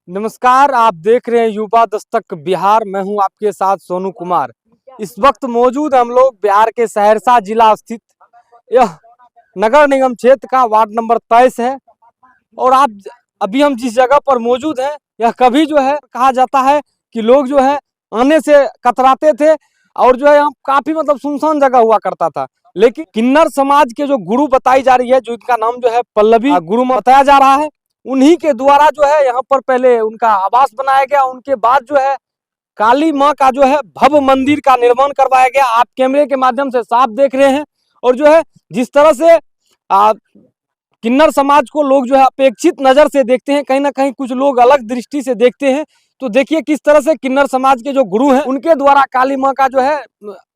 नमस्कार, आप देख रहे हैं युवा दस्तक बिहार। मैं हूं आपके साथ सोनू कुमार। इस वक्त मौजूद हम लोग बिहार के सहरसा जिला स्थित यह नगर निगम क्षेत्र का वार्ड नंबर 23 है। और अभी हम जिस जगह पर मौजूद हैं, यह कभी जो है कहा जाता है कि लोग जो है आने से कतराते थे और जो है यहाँ काफी सुनसान जगह हुआ करता था। लेकिन किन्नर समाज के जो गुरु बताई जा रही है, जो इनका नाम जो है पल्लवी गुरु बताया जा रहा है, उन्हीं के द्वारा जो है यहाँ पर पहले उनका आवास बनाया गया। उनके बाद जो है काली माँ का जो है भव्य मंदिर का निर्माण करवाया गया। आप कैमरे के माध्यम से साफ देख रहे हैं। और जो है जिस तरह से किन्नर समाज को लोग जो है अपेक्षित नजर से देखते हैं, कहीं ना कहीं कुछ लोग अलग दृष्टि से देखते हैं। तो देखिए किस तरह से किन्नर समाज के जो गुरु हैं, उनके द्वारा काली माँ का जो है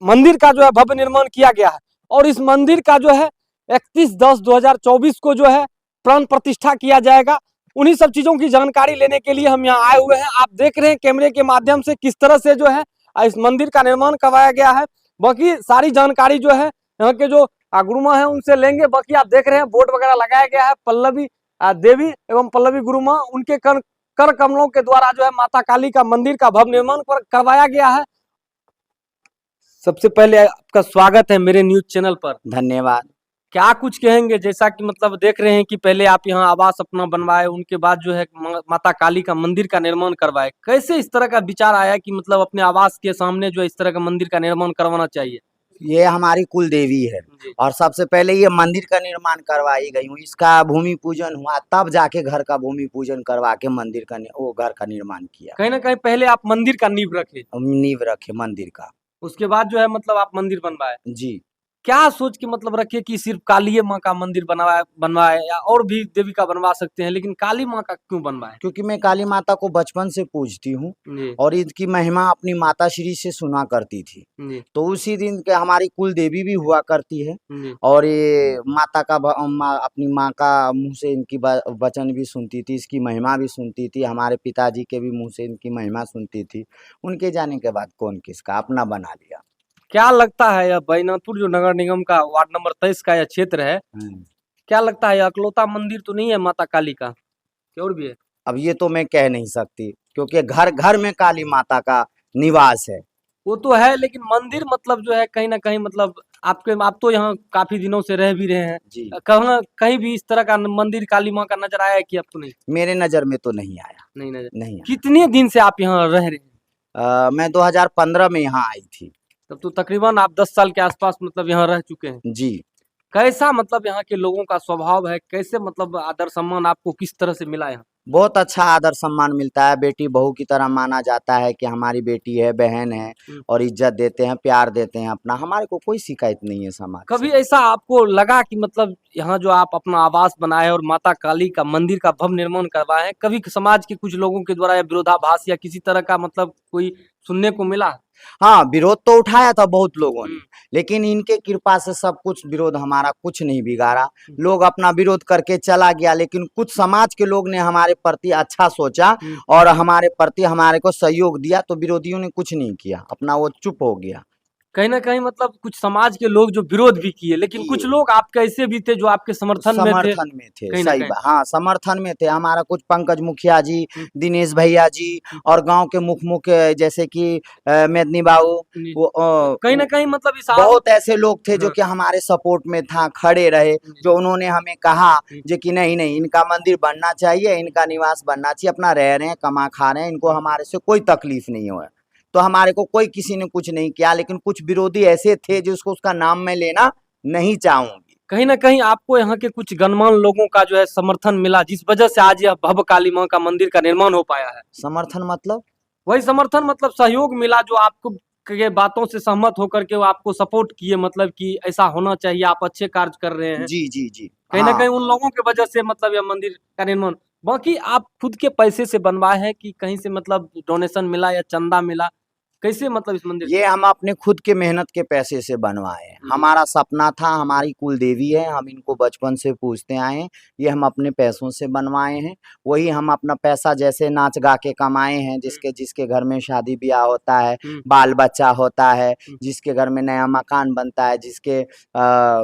मंदिर का जो है भव्य निर्माण किया गया है। और इस मंदिर का जो है 31/10/2024 को जो है प्राण प्रतिष्ठा किया जाएगा। उन्हीं सब चीजों की जानकारी लेने के लिए हम यहाँ आए हुए हैं। आप देख रहे हैं कैमरे के माध्यम से किस तरह से जो है इस मंदिर का निर्माण करवाया गया है। बाकी सारी जानकारी जो है यहाँ के जो गुरुमा है उनसे लेंगे। बाकी आप देख रहे हैं बोर्ड वगैरह लगाया गया है। पल्लवी देवी एवं पल्लवी गुरुमा, उनके कर कमलों के द्वारा जो है माता काली का मंदिर का भव्य निर्माण करवाया गया है। सबसे पहले आपका स्वागत है मेरे न्यूज चैनल पर। धन्यवाद। क्या कुछ कहेंगे, जैसा कि देख रहे हैं कि पहले आप यहाँ आवास अपना बनवाए, उनके बाद जो है माता काली का मंदिर का निर्माण करवाए। कैसे इस तरह का विचार आया कि अपने आवास के सामने जो इस तरह का मंदिर का निर्माण करवाना चाहिए? ये हमारी कुल देवी है और सबसे पहले ये मंदिर का निर्माण करवाई गई हूँ। इसका भूमि पूजन हुआ तब जाके घर का भूमि पूजन करवा के मंदिर का वो घर का निर्माण किया। कहीं ना कहीं पहले आप मंदिर का नींव रखे, नींव रखे मंदिर का, उसके बाद जो है आप मंदिर बनवाए। जी। क्या सोच के रखिए कि सिर्फ काली माँ का मंदिर बनवाए या और भी देवी का बनवा सकते हैं, लेकिन काली माँ का क्यों बनवाए? क्योंकि मैं काली माता को बचपन से पूजती हूँ और इसकी महिमा अपनी माता श्री से सुना करती थी। तो उसी दिन के हमारी कुल देवी भी हुआ करती है और ये माता का अपनी माँ का मुंह से इनकी वचन भी सुनती थी, इसकी महिमा भी सुनती थी। हमारे पिताजी के भी मुंह से इनकी महिमा सुनती थी। उनके जाने के बाद कौन किसका अपना बना लिया। क्या लगता है यह बैनाथपुर जो नगर निगम का वार्ड नंबर 23 का यह क्षेत्र है, क्या लगता है यह अकलौता मंदिर तो नहीं है माता काली का, और भी है? अब ये तो मैं कह नहीं सकती, क्योंकि घर घर में काली माता का निवास है। वो तो है, लेकिन मंदिर जो है कहीं ना कहीं आप तो यहाँ काफी दिनों से रह भी रहे हैं जी। कहाँ कहीं भी इस तरह का मंदिर काली माँ का नजर आया है कि आपको? नहीं, मेरे नजर में तो नहीं आया। नहीं नजर नहीं आया। कितने दिन से आप यहाँ रह रहे हैं? मैं 2015 में यहाँ आई थी। तब तो तकरीबन आप 10 साल के आसपास यहाँ रह चुके हैं। जी। कैसा यहाँ के लोगों का स्वभाव है, कैसे आदर सम्मान आपको किस तरह से मिला यहाँ? बहुत अच्छा आदर सम्मान मिलता है। बेटी बहू की तरह माना जाता है कि हमारी बेटी है, बहन है, और इज्जत देते हैं, प्यार देते हैं अपना। हमारे को कोई शिकायत नहीं है समाज से। कभी ऐसा आपको लगा कि यहाँ जो आप अपना आवास बनाए और माता काली का मंदिर का भव्य निर्माण करवाए हैं, कभी समाज के कुछ लोगों के द्वारा या विरोधाभास या किसी तरह का कोई सुनने को मिला? हाँ, विरोध तो उठाया था बहुत लोगों ने, लेकिन इनके कृपा से सब कुछ विरोध हमारा कुछ नहीं बिगाड़ा। लोग अपना विरोध करके चला गया, लेकिन कुछ समाज के लोग ने हमारे प्रति अच्छा सोचा और हमारे प्रति हमारे को सहयोग दिया, तो विरोधियों ने कुछ नहीं किया, अपना वो चुप हो गया। कहीं ना कहीं कुछ समाज के लोग जो विरोध भी किए, लेकिन कुछ लोग आपके ऐसे भी थे जो आपके समर्थन में थे। सही बात। हाँ, समर्थन में थे। हमारा कुछ पंकज मुखिया जी, दिनेश भैया जी और गांव के मुख्य जैसे कि मेदनी बाबू, कहीं ना कहीं बहुत ऐसे लोग थे जो कि हमारे सपोर्ट में था, खड़े रहे। जो उन्होंने हमें कहा जो कि नहीं नहीं, इनका मंदिर बनना चाहिए, इनका निवास बनना चाहिए, अपना रह रहे हैं, कमा खा रहे हैं, इनको हमारे से कोई तकलीफ नहीं हो। तो हमारे को कोई किसी ने कुछ नहीं किया, लेकिन कुछ विरोधी ऐसे थे जिसको उसका नाम मैं लेना नहीं चाहूंगी। कहीं ना कहीं आपको यहाँ के कुछ गणमान्य लोगों का जो है समर्थन मिला, जिस वजह से आज यह भव्य काली माँ का मंदिर का निर्माण हो पाया है। समर्थन मतलब वही समर्थन सहयोग मिला, जो आपको के बातों से सहमत होकर के वो आपको सपोर्ट किए, कि ऐसा होना चाहिए, आप अच्छे कार्य कर रहे हैं। जी जी जी। कहीं ना कहीं उन लोगों की वजह से यह मंदिर का निर्माण। बाकी आप खुद के पैसे से बनवाए हैं कि कहीं से डोनेशन मिला या चंदा मिला, कैसे इस मंदिर? ये हम अपने खुद के मेहनत के पैसे से बनवाए हैं। हमारा सपना था, हमारी कुल देवी है, हम इनको बचपन से पूजते आए हैं। ये हम अपने पैसों से बनवाए हैं। वही हम अपना पैसा जैसे नाच गा के कमाए हैं। जिसके जिसके घर में शादी ब्याह होता है, बाल बच्चा होता है, जिसके घर में नया मकान बनता है, जिसके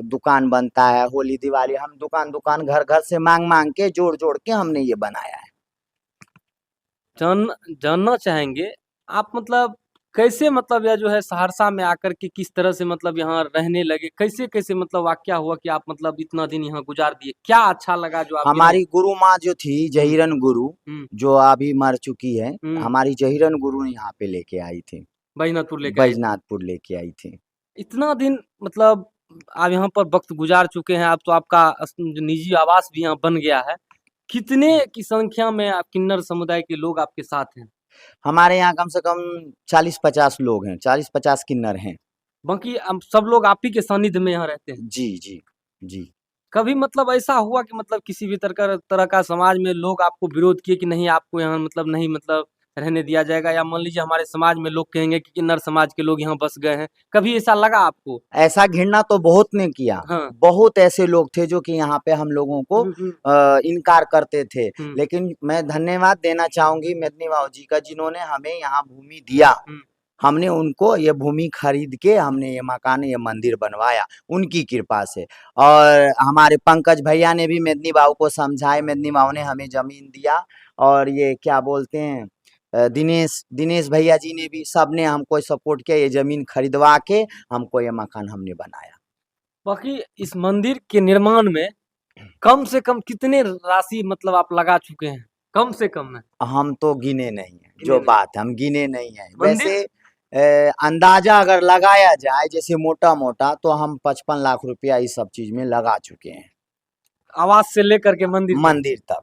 दुकान बनता है, होली दिवाली, हम दुकान दुकान घर घर से मांग मांग के जोड़ जोड़ के हमने ये बनाया है। जानना चाहेंगे आप मतलब कैसे मतलब यह जो है सहरसा में आकर के किस तरह से मतलब यहाँ रहने लगे, कैसे कैसे मतलब वाकया हुआ कि आप मतलब इतना दिन यहाँ गुजार दिए, क्या अच्छा लगा जो आप गिने? हमारी गुरु माँ जो थी जहीरन गुरु, हम्म जो अभी मर चुकी है, हम्म हमारी जहीरन गुरु यहाँ पे लेके आई थी, बैजनाथपुर लेके आए थे। बैजनाथपुर लेके आई थी। इतना दिन मतलब आप यहाँ पर वक्त गुजार चुके हैं, आप तो आपका जो निजी आवास भी यहाँ बन गया है। कितने की संख्या में आप किन्नर समुदाय के लोग आपके साथ हैं? हमारे यहाँ कम से कम 40-50 लोग हैं, 40-50 किन्नर हैं। बाकी हम सब लोग आप ही के सानिध्य में यहाँ रहते हैं। जी, जी, जी। कभी मतलब ऐसा हुआ कि मतलब किसी भी तरह का समाज में लोग आपको विरोध किए कि नहीं आपको यहाँ मतलब नहीं मतलब रहने दिया जाएगा, या मान लीजिए हमारे समाज में लोग कहेंगे कि किन्नर समाज के लोग यहाँ बस गए हैं, कभी ऐसा लगा आपको? ऐसा घृणा तो बहुत ने किया। हाँ। बहुत ऐसे लोग थे जो कि यहाँ पे हम लोगों को हम्म। इनकार करते थे। हम्म। लेकिन मैं धन्यवाद देना चाहूँगी मेदनी बाबू जी का, जिन्होंने हमें यहाँ भूमि दिया। हम्म। हमने उनको ये भूमि खरीद के हमने ये मकान, ये मंदिर बनवाया, उनकी कृपा से। और हमारे पंकज भैया ने भी मेदनी बाबू को समझाए, मेदनी बाबू ने हमें ज़मीन दिया। और ये क्या बोलते हैं, दिनेश दिनेश भैया जी ने भी, सबने हमको सपोर्ट किया, ये ज़मीन खरीदवा के हमको ये मकान हमने बनाया। बाकी इस मंदिर के निर्माण में कम से कम कितने राशि मतलब आप लगा चुके हैं? कम से कम में? हम तो गिने नहीं हैं, गिने जो नहीं। बात हम गिने नहीं हैं। मंदिर वैसे अंदाज़ा अगर लगाया जाए जैसे मोटा-मोटा, तो हम 55 लाख रुपया इस सब चीज़ में लगा चुके हैं, आवास से लेकर के मंदिर तक। मंदिर तक।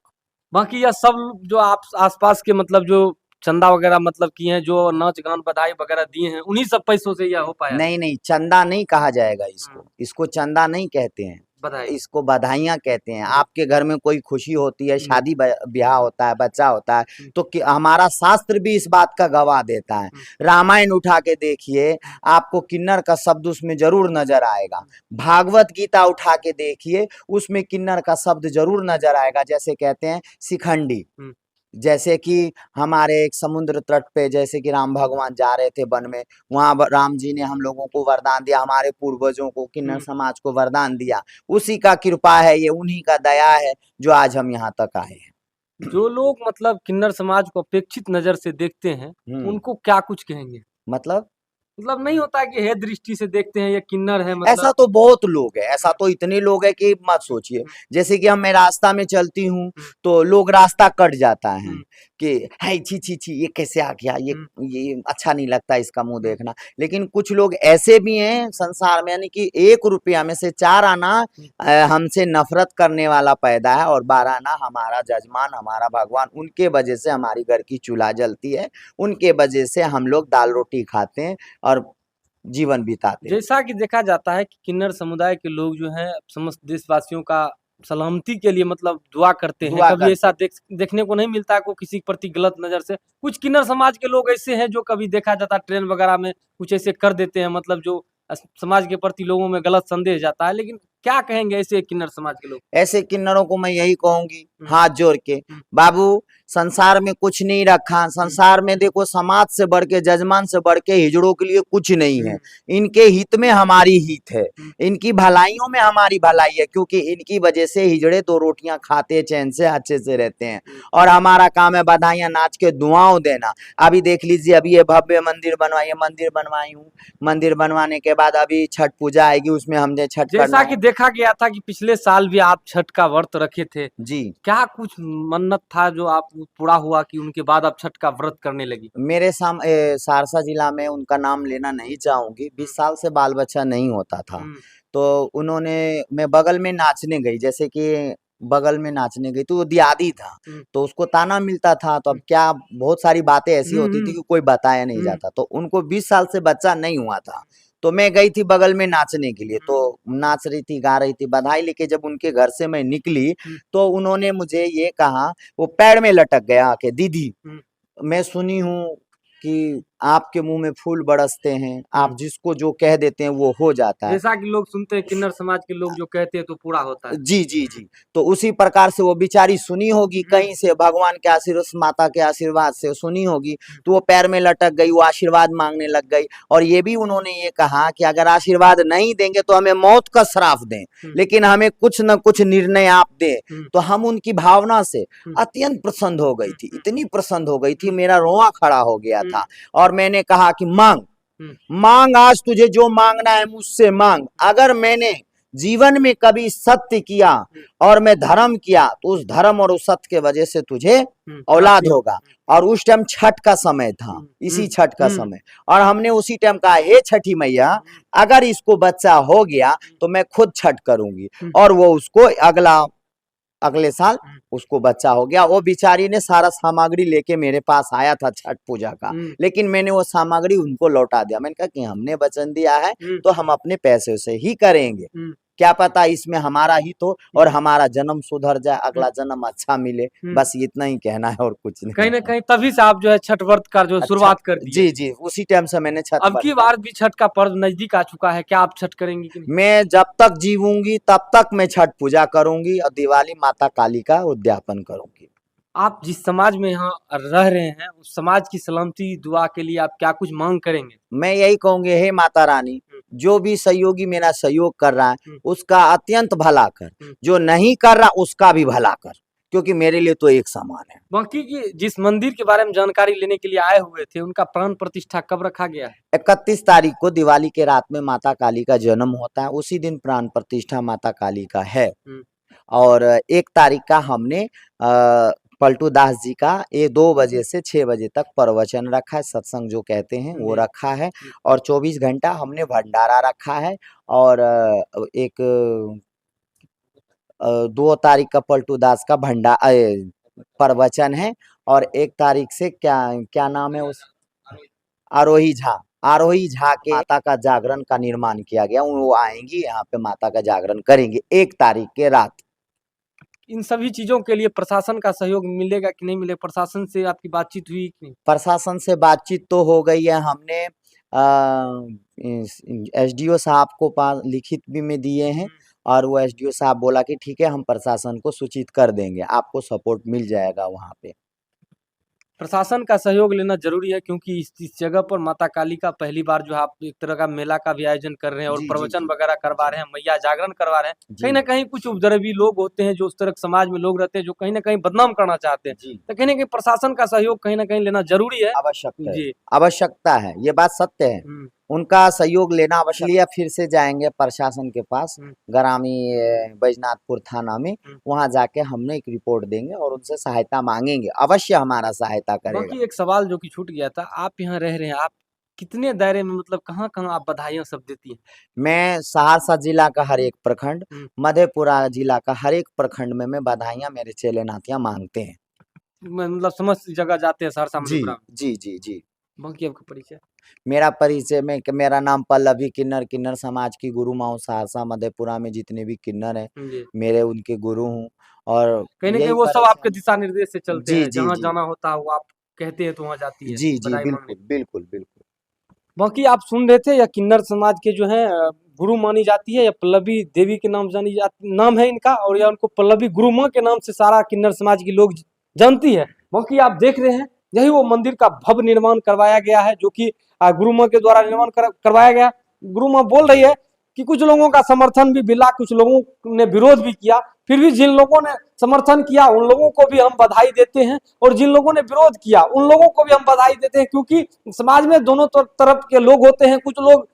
बाकी यह सब जो आप आसपास के मतलब जो चंदा वगैरह मतलब किए हैं, जो नाच गान बधाई वगैरह दिए हैं, उन्हीं सब पैसों से यह हो पाया? नहीं, नहीं, चंदा नहीं कहा जाएगा इसको, इसको चंदा नहीं कहते हैं, बधाई। इसको बधाइयाँ कहते हैं। आपके घर में कोई खुशी होती है, हम्म। शादी ब्याह होता है, बच्चा होता है, हम्म। तो हमारा शास्त्र भी इस बात का गवाह देता है। रामायण उठा के देखिए, आपको किन्नर का शब्द उसमें जरूर नजर आएगा। भागवत गीता उठा के देखिए, उसमें किन्नर का शब्द जरूर नजर आएगा। जैसे कहते हैं शिखंडी, हम्म। जैसे कि हमारे एक समुद्र तट पे जैसे कि राम भगवान जा रहे थे वन में, वहाँ राम जी ने हम लोगों को वरदान दिया, हमारे पूर्वजों को, किन्नर समाज को वरदान दिया। उसी का कृपा है ये, उन्हीं का दया है जो आज हम यहाँ तक आए हैं। जो लोग मतलब किन्नर समाज को अपेक्षित नजर से देखते हैं, उनको क्या कुछ कहेंगे? मतलब मतलब नहीं होता है कि हे दृष्टि से देखते हैं ये किन्नर है ऐसा मतलब। तो बहुत लोग है, ऐसा तो इतने लोग है कि मत सोचिए। जैसे कि हम, मैं रास्ता में चलती हूँ तो लोग रास्ता कट जाता है कि है छी छी छी ये कैसे आ गया, ये अच्छा नहीं लगता इसका मुंह देखना। लेकिन कुछ लोग ऐसे भी हैं संसार में, यानी कि 1 रुपया में से 4 आना हमसे नफरत करने वाला पैदा है, और 12 आना हमारा जजमान, हमारा भगवान, उनके वजह से हमारी घर की चूल्हा जलती है, उनके वजह से हम लोग दाल रोटी खाते हैं और जीवन बिताते हैं। जैसा कि देखा जाता है कि किन्नर समुदाय के लोग जो हैं समस्त देशवासियों का सलामती के लिए मतलब दुआ करते हैं। दुआ कभी करते ऐसा देखने को नहीं मिलता है को किसी के प्रति गलत नजर से। कुछ किन्नर समाज के लोग ऐसे हैं जो कभी देखा जाता है ट्रेन वगैरह में कुछ ऐसे कर देते हैं, मतलब जो समाज के प्रति लोगों में गलत संदेश जाता है। लेकिन क्या कहेंगे ऐसे किन्नर समाज के लोग? ऐसे किन्नरों को मैं यही कहूंगी हाथ जोड़ के, बाबू संसार में कुछ नहीं रखा, संसार में देखो समाज से बढ़ के, जजमान से बढ़ के हिजड़ों के लिए कुछ नहीं है। इनके हित में हमारी हित है, इनकी भलाइयों में हमारी भलाई है, क्योंकि इनकी वजह से हिजड़े 2 रोटियां खाते चैन से अच्छे से रहते हैं। और हमारा काम है बधाइयां नाच के दुआओं देना। अभी देख लीजिए, अभी ये भव्य मंदिर बनवाई हूँ, मंदिर बनवाने के बाद अभी छठ पूजा आएगी, उसमें हमने छठ करना जैसा है। कि देखा गया था कि पिछले साल भी आप छठ का व्रत रखे थे जी, क्या कुछ मन्नत था जो आप पूरा हुआ कि उनके बाद आप छठ का व्रत करने लगी? मेरे सहरसा जिला में उनका नाम लेना नहीं चाहूंगी, 20 साल से बाल बच्चा नहीं होता था। तो उन्होंने, मैं बगल में नाचने गई, जैसे कि बगल में नाचने गई तो वो दियादी था, तो उसको ताना मिलता था। तो अब क्या, बहुत सारी बातें ऐसी होती थी कि कोई बताया नहीं जाता। तो उनको 20 साल से बच्चा नहीं हुआ था, तो मैं गई थी बगल में नाचने के लिए। तो नाच रही थी, गा रही थी, बधाई लेके जब उनके घर से मैं निकली तो उन्होंने मुझे ये कहा, वो पैर में लटक गया आके, दीदी मैं सुनी हूँ कि आपके मुंह में फूल बरसते हैं, आप जिसको जो कह देते हैं वो हो जाता है। जैसा कि लोग सुनते हैं किन्नर समाज के लोग जो कहते हैं तो पूरा होता है। जी जी जी। तो उसी प्रकार से वो बेचारी सुनी होगी कहीं से, भगवान के आशीर्वाद, माता के आशीर्वाद से सुनी होगी, तो वो पैर में लटक गई, वो आशीर्वाद मांगने लग गई। और ये भी उन्होंने ये कहा कि अगर आशीर्वाद नहीं देंगे तो हमें मौत का श्राप दें, लेकिन हमें कुछ न कुछ निर्णय आप दें। तो हम उनकी भावना से अत्यंत प्रसन्न हो गई थी, इतनी प्रसन्न हो गई थी, मेरा रोआ खड़ा हो गया था। और मैंने कहा कि मांग मांग, आज तुझे जो मांगना है मुझसे मांग। अगर मैंने जीवन में कभी सत्य किया और मैं धर्म किया तो उस धर्म और उस सत्य के वजह से तुझे औलाद होगा। और उस टाइम छठ का समय था, इसी छठ का समय, और हमने उसी टाइम कहा, हे छठी मैया, अगर इसको बच्चा हो गया तो मैं खुद छठ करूंगी। और वो उसको अगले साल उसको बच्चा हो गया। वो बिचारी ने सारा सामग्री लेके मेरे पास आया था छठ पूजा का, लेकिन मैंने वो सामग्री उनको लौटा दिया। मैंने कहा कि हमने वचन दिया है तो हम अपने पैसे से ही करेंगे, क्या पता इसमें हमारा हित हो और हमारा जन्म सुधर जाए, अगला जन्म अच्छा मिले। बस इतना ही कहना है और कुछ नहीं। कहीं ना कहीं तभी से आप जो है छठ व्रत का जो शुरुआत कर दी। जी जी, उसी टाइम से मैंने छठ। अब की बार भी छठ का पर्व नजदीक आ चुका है, क्या आप छठ करेंगी कि नहीं? मैं जब तक जीवूंगी तब तक मैं छठ पूजा करूंगी और दिवाली माता काली का उद्यापन करूंगी। आप जिस समाज में यहाँ रह रहे हैं उस समाज की सलामती दुआ के लिए आप क्या कुछ मांग करेंगे? मैं यही कहूंगी, हे माता रानी, जो भी सहयोगी मेरा सहयोग कर रहा है उसका अत्यंत भला कर, जो नहीं कर रहा उसका भी भला कर, क्योंकि मेरे लिए तो एक समान है। बाकी की जिस मंदिर के बारे में जानकारी लेने के लिए आए हुए थे उनका प्राण प्रतिष्ठा कब रखा गया है? 31 तारीख को दिवाली के रात में माता काली का जन्म होता है, उसी दिन प्राण प्रतिष्ठा माता काली का है। और 1 तारीख का हमने पलटू दास जी का 2 बजे से 6 बजे तक प्रवचन रखा है, सत्संग जो कहते हैं वो रखा है। और 24 घंटा हमने भंडारा रखा है। और 2 तारीख का पलटू दास का प्रवचन है। और 1 तारीख से क्या नाम है उस, आरोही झा के माता का जागरण का निर्माण किया गया, वो आएंगी यहाँ पे माता का जागरण करेंगे 1 तारीख के रात। इन सभी चीजों के लिए प्रशासन का सहयोग मिलेगा कि नहीं मिलेगा? प्रशासन से आपकी बातचीत हुई कि नहीं? प्रशासन से बातचीत तो हो गई है, हमने एसडीओ साहब को पास लिखित भी में दिए हैं। और वो एसडीओ साहब बोला कि ठीक है, हम प्रशासन को सूचित कर देंगे, आपको सपोर्ट मिल जाएगा वहाँ पे। प्रशासन का सहयोग लेना जरूरी है क्योंकि इस जगह पर माता काली का पहली बार जो है आप एक तरह का मेला का भी आयोजन कर रहे हैं और प्रवचन वगैरह करवा रहे हैं, मैया जागरण करवा रहे हैं। कहीं ना कहीं कुछ उपद्रवी लोग होते हैं जो उस तरह समाज में लोग रहते हैं जो कहीं ना कहीं बदनाम करना चाहते हैं, तो कहीं ना कहीं प्रशासन का सहयोग कहीं ना कहीं लेना जरूरी है। आवश्यकता है, ये बात सत्य है, उनका सहयोग लेना आवश्यक है। फिर से जाएंगे प्रशासन के पास, ग्रामीण बैजनाथपुर थाना में, वहां जाके हमने एक रिपोर्ट देंगे और उनसे सहायता मांगेंगे, अवश्य हमारा सहायता करेगा। बाकी एक सवाल जो कि छूट गया था, आप यहाँ रह रहे हैं, आप कितने दायरे में, मतलब कहाँ कहाँ आप बधाइयाँ सब देती हैं? मैं सहरसा जिला का हर एक प्रखंड, मधेपुरा जिला का हर एक प्रखंड में मैं बधाइयाँ मेरे चेले नातियाँ मांगते हैं। मतलब समस्त जगह जाते हैं सहरसा में? जी जी जी। बाकी आपका परिचय? मेरा परिचय में, मेरा नाम पल्लवी किन्नर, किन्नर समाज की गुरु माँ सहरसा मधेपुरा में जितने भी किन्नर हैं मेरे उनके गुरु हूँ। और कहीं ना कहीं वो सब आपके दिशा निर्देश से चलते हैं, जहाँ जाना होता है वो आप कहते हैं तो वहाँ जाती है। जी जी, बिल्कुल बिल्कुल बिल्कुल। बाकी आप सुन रहे थे, या किन्नर समाज के जो है गुरु मानी जाती है, या पल्लवी देवी के नाम जानी जाती, नाम है इनका, और या उनको पल्लवी गुरु माँ के नाम से सारा किन्नर समाज के लोग जानती है। बाकी आप देख रहे हैं, यही वो मंदिर का भव्य निर्माण करवाया गया है जो कि गुरु माँ के द्वारा निर्माण करवाया गया। गुरु माँ बोल रही है कि कुछ लोगों का समर्थन भी मिला, कुछ लोगों ने विरोध भी किया, फिर भी जिन लोगों ने समर्थन किया उन लोगों को भी हम बधाई देते हैं, और जिन लोगों ने विरोध किया उन लोगों को भी हम बधाई देते हैं, क्योंकि समाज में दोनों तरफ के लोग होते हैं, कुछ लोग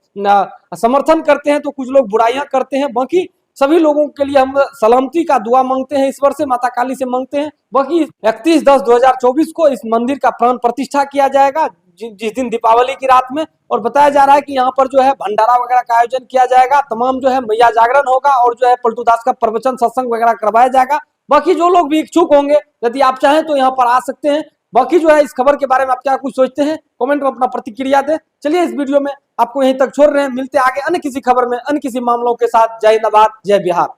समर्थन करते हैं तो कुछ लोग बुराइयां करते हैं। बाकी सभी लोगों के लिए हम सलामती का दुआ मांगते हैं, ईश्वर से, माता काली से मांगते हैं। बाकी 31/10/2024 को इस मंदिर का प्राण प्रतिष्ठा किया जाएगा, जिस दिन दीपावली की रात में, और बताया जा रहा है कि यहाँ पर जो है भंडारा वगैरह का आयोजन किया जाएगा, तमाम जो है मैया जागरण होगा और जो है पलटू दास का प्रवचन सत्संग वगैरह करवाया जाएगा। बाकी जो लोग भी इच्छुक होंगे, यदि आप चाहें तो यहाँ पर आ सकते हैं। बाकी जो है इस खबर के बारे में आप क्या कुछ सोचते हैं, कमेंट में अपना प्रतिक्रिया दें। चलिए इस वीडियो में आपको यहीं तक छोड़ रहे हैं, मिलते हैं आगे अन्य किसी खबर में, अन्य किसी मामलों के साथ। जय हिंद, जय बिहार।